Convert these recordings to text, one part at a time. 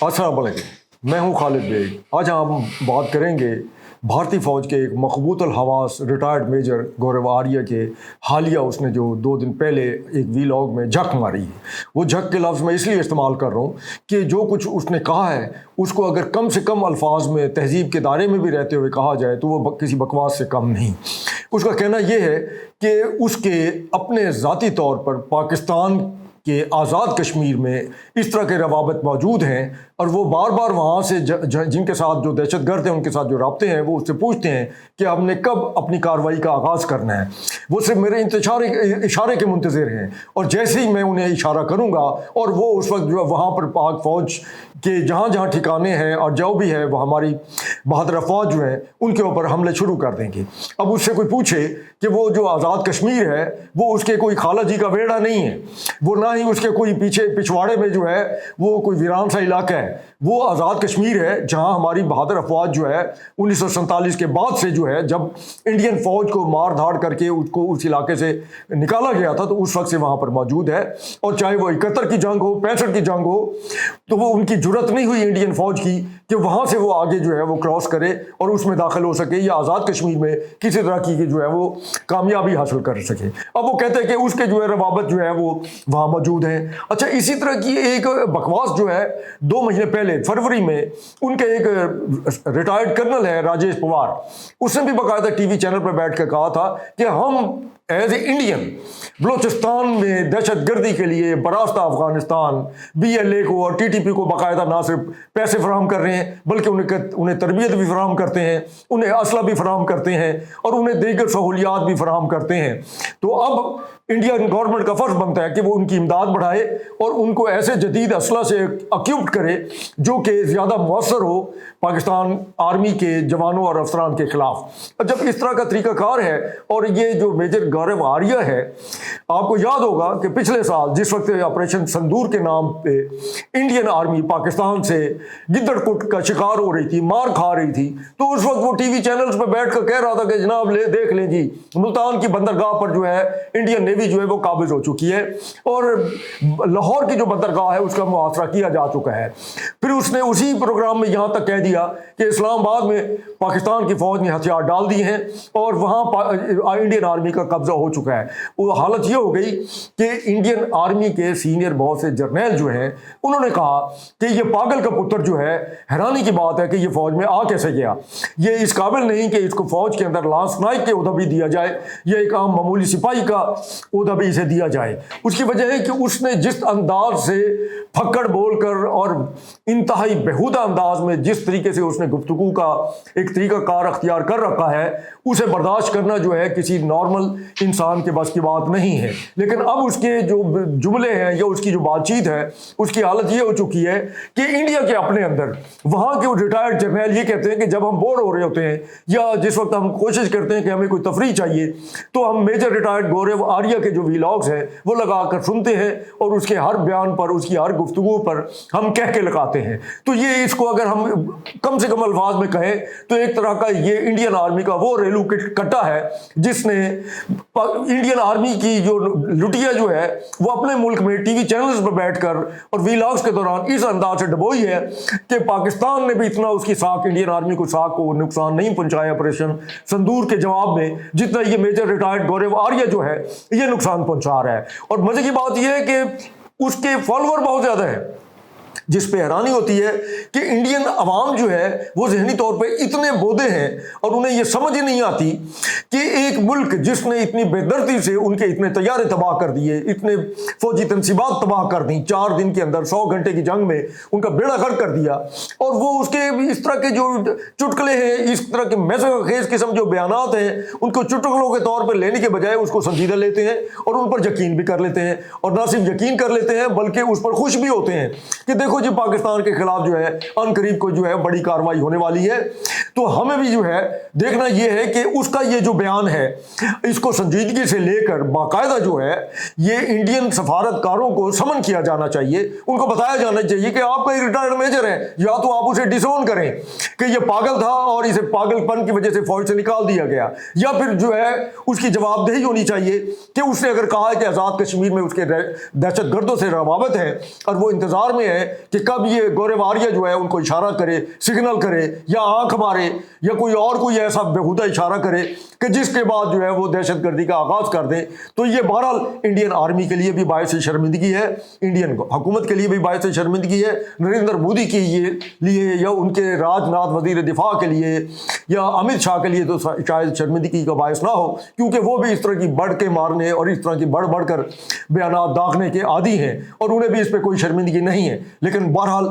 अस्सलाम वालेकुम, मैं हूं खालिद बेग। आज हम बात करेंगे भारतीय फ़ौज के एक मकबूतुल हवास रिटायर्ड मेजर गौरव आर्या के हालिया उसने जो 2 दिन पहले एक वीलॉग में झक मारी है। वो झक के लफ्ज़ मैं इसलिए इस्तेमाल कर रहा हूँ कि जो कुछ उसने कहा है उसको अगर कम से कम अल्फाज में तहज़ीब के दायरे में भी रहते हुए कहा जाए तो वो किसी बकवास से कम नहीं। उसका कहना ये है कि उसके अपने ज़ाती तौर पर पाकिस्तान कि आज़ाद कश्मीर में इस तरह के रवाबत मौजूद हैं और वो बार बार वहाँ से जिनके साथ जो दहशतगर्द हैं उनके साथ जो राब्ते हैं वो उससे पूछते हैं कि आपने कब अपनी कार्रवाई का आगाज़ करना है। वो सिर्फ मेरे इशारे के मुंतज़िर हैं और जैसे ही मैं उन्हें इशारा करूँगा और वो उस वक्त जो वहाँ पर पाक फ़ौज के जहाँ जहाँ ठिकाने हैं और जो भी है वो हमारी बहादुर अफवाज जो हैं उनके ऊपर हमले शुरू कर देंगे। अब उससे कोई पूछे कि वो जो आज़ाद कश्मीर है वो उसके कोई खाला जी का वेड़ा नहीं है, वो ना ही उसके कोई पीछे पिछवाड़े में जो है वो कोई वीरान सा इलाका है। वो आज़ाद कश्मीर है जहाँ हमारी बहादुर अफवाज जो है 1947 के बाद से जो है जब इंडियन फ़ौज को मार धाड़ करके उसको उस इलाके से निकाला गया था तो उस वक्त से वहाँ पर मौजूद है। और चाहे वो 71 की जंग हो 65 की जंग हो तो वो उनकी जुर्रत नहीं हुई इंडियन फ़ौज की कि वहाँ से वो आगे जो है वो क्रॉस करे और उसमें दाखिल हो सके या आज़ाद कश्मीर में किसी तरह की जो है वो कामयाबी हासिल कर सके। अब वो कहते हैं कि उसके जो है रवाबत जो है वो वहाँ मौजूद है। अच्छा, इसी तरह की एक बकवास जो है 2 महीने पहले फरवरी में उनके एक रिटायर्ड कर्नल है राजेश पवार, उसने भी बाकायदा टीवी चैनल पर बैठ कर कहा था कि हम एज ए इंडियन बलूचिस्तान में दहशतगर्दी के लिए बरास्ता अफगानिस्तान BLA को और TTP को बाकायदा ना सिर्फ पैसे फराहम कर रहे हैं बल्कि उन्हें तरबियत भी फराहम करते हैं, उन्हें असला भी फराहम करते हैं और उन्हें दीगर सहूलियात भी फराहम करते हैं। तो अब इंडियन गवर्नमेंट का फ़र्ज़ बनता है कि वो उनकी इमदाद बढ़ाए और उनको ऐसे जदीद असला से अक्यूप करे जो कि ज़्यादा मौसर हो पाकिस्तान आर्मी के जवानों और अफसरान के ख़िलाफ़। जब इस तरह का तरीक़ाकार है और ये जो मेजर गौरव आर्या है, आपको याद होगा कि पिछले साल जिस वक्त ऑपरेशन संदूर के नाम पे इंडियन आर्मी पाकिस्तान से गिद्दड़कुट का शिकार हो रही थी, मार खा रही थी, तो उस वक्त वो टीवी चैनल्स पर बैठ कर कह रहा था कि जनाब देख लें जी, मुल्तान की बंदरगाह पर जो है इंडियन नेवी जो है वो काबिज हो चुकी है और लाहौर की जो बंदरगाह है उसका मुआसरा किया जा चुका है। फिर उसने उसी प्रोग्राम में यहाँ तक कह दिया कि इस्लामाबाद में पाकिस्तान की फ़ौज ने हथियार डाल दिए हैं और वहाँ इंडियन आर्मी का कब्जा हो चुका है। वो हालत ये हो गई कि इंडियन आर्मी के सीनियर बहुत से जर्नैल जो हैं उन्होंने कहा कि ये पागल का पुत्र जो है, हैरानी की बात है कि ये फ़ौज में आ कैसे गया, ये इस काबिल नहीं कि इसको फ़ौज के अंदर लांस नाइक के उहदा भी दिया जाए या एक आम मामूली सिपाही का उहदा भी इसे दिया जाए। उसकी वजह है कि उसने जिस अंदाज से फक्कड़ बोलकर और इंतहाई बेहुदा अंदाज में जिस तरीके से उसने गुफ्तगू का एक तरीका कार अख्तियार कर रखा है उसे बर्दाश्त करना जो है किसी नॉर्मल इंसान के बस की बात नहीं है। लेकिन अब उसके जो जुमले हैं या उसकी जो बातचीत है उसकी हालत ये हो चुकी है कि इंडिया के अपने अंदर वहाँ के रिटायर्ड जर्नैल ये कहते हैं कि जब हम बोर हो रहे होते हैं या जिस वक्त हम कोशिश करते हैं कि हमें कोई तफरीह चाहिए तो हम मेजर रिटायर्ड गौरव आर्या के जो वीलॉग्स हैं वो लगा कर सुनते हैं और उसके हर बयान पर उसकी हर गुफ्तगू पर हम कह के लगाते हैं। तो ये इसको अगर हम कम से कम अल्फाज में कहें तो एक तरह का ये इंडियन आर्मी का वो रेलू कट्टा है जिसने इंडियन आर्मी की जो लुटिया जो है वो अपने मुल्क में टीवी चैनल्स पर बैठकर और वीलॉग्स के दौरान इस अंदाज से डबोई है कि पाकिस्तान ने भी इतना उसकी साख इंडियन आर्मी को साख को नुकसान नहीं पहुंचाया ऑपरेशन संदूर के जवाब में जितना ये मेजर रिटायर्ड गौरव आर्या जो है ये नुकसान पहुंचा रहा है। और मजे की बात यह है कि उसके फॉलोअर बहुत ज्यादा है, जिस पे हैरानी होती है कि इंडियन अवाम जो है वो ज़हनी तौर पे इतने बोधे हैं और उन्हें ये समझ ही नहीं आती कि एक मुल्क जिसने इतनी बेदर्दी से उनके इतने तैयारे तबाह कर दिए, इतने फौजी तनसीबात तबाह कर दी, 4 दिन के अंदर 100 घंटे की जंग में उनका बेड़ा गर्क कर दिया और वो उसके इस तरह के जो चुटकले हैं, इस तरह के मैसेज किस्म जो बयानात हैं उनको चुटकुलों के तौर पर लेने के बजाय उसको संजीदा लेते हैं और उन पर यकीन भी कर लेते हैं और ना सिर्फ यकीन कर लेते हैं बल्कि उस पर खुश भी होते हैं कि देखो जी पाकिस्तान के खिलाफ जो है अनकरीब को जो है बड़ी कार्रवाई होने वाली है। तो हमें भी जो है देखना यह है कि उसका ये जो बयान है इसको संजीदगी से लेकर बाकायदा जो है ये इंडियन सफारतकारों को समन किया जाना चाहिए, उनको बताया जाना चाहिए कि आपका एक रिटायर्ड मेजर है, या तो आप उसे डिसोन करें कि ये पागल था और इसे पागलपन की वजह से फौज से निकाल दिया गया, या फिर जो है उसकी जवाबदेही होनी चाहिए कि उसने अगर कहा है कि आज़ाद कश्मीर में उसके दहशतगर्दों से रवाबत है और वो इंतजार में है کہ کب یہ گورواریہ جو ہے ان کو اشارہ کرے، سگنل کرے یا آنکھ مارے یا کوئی ایسا بیہودہ اشارہ کرے کہ جس کے بعد جو ہے وہ دہشت گردی کا آغاز کر دیں۔ تو یہ بہرحال انڈین آرمی کے لیے بھی باعث شرمندگی ہے، انڈین حکومت کے لیے بھی باعث شرمندگی ہے، نریندر مودی کے لیے یا ان کے راج ناتھ وزیر دفاع کے لیے یا امت شاہ کے لیے تو شاید شرمندگی کا باعث نہ ہو، کیونکہ وہ بھی اس طرح کی بڑھ کے مارنے اور اس طرح کی بڑھ کر بیانات داغنے کے عادی ہیں اور انہیں بھی اس پہ کوئی شرمندگی نہیں ہے۔ لیکن بہرحال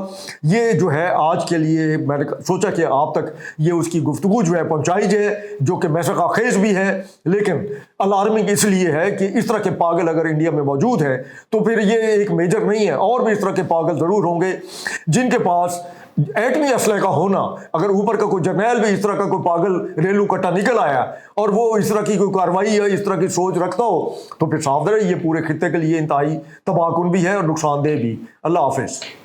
یہ جو ہے آج کے لیے میں نے سوچا کہ آپ تک یہ اس کی گفتگو جو ہے پہنچائی جائے، جو کہ مسخہ خیز بھی ہے لیکن الارمنگ اس لیے ہے کہ اس طرح کے پاگل اگر انڈیا میں موجود ہیں تو پھر یہ ایک میجر نہیں ہے، اور بھی اس طرح کے پاگل ضرور ہوں گے جن کے پاس ایٹمی اسلحے کا ہونا، اگر اوپر کا کوئی جرنیل بھی اس طرح کا کوئی پاگل ریلو کٹا نکل آیا اور وہ اس طرح کی کوئی کارروائی یا اس طرح کی سوچ رکھتا ہو تو پھر صاف ظاہر ہے یہ پورے خطے کے لیے انتہائی تباہ کن بھی ہے اور نقصان دہ بھی۔ اللہ حافظ۔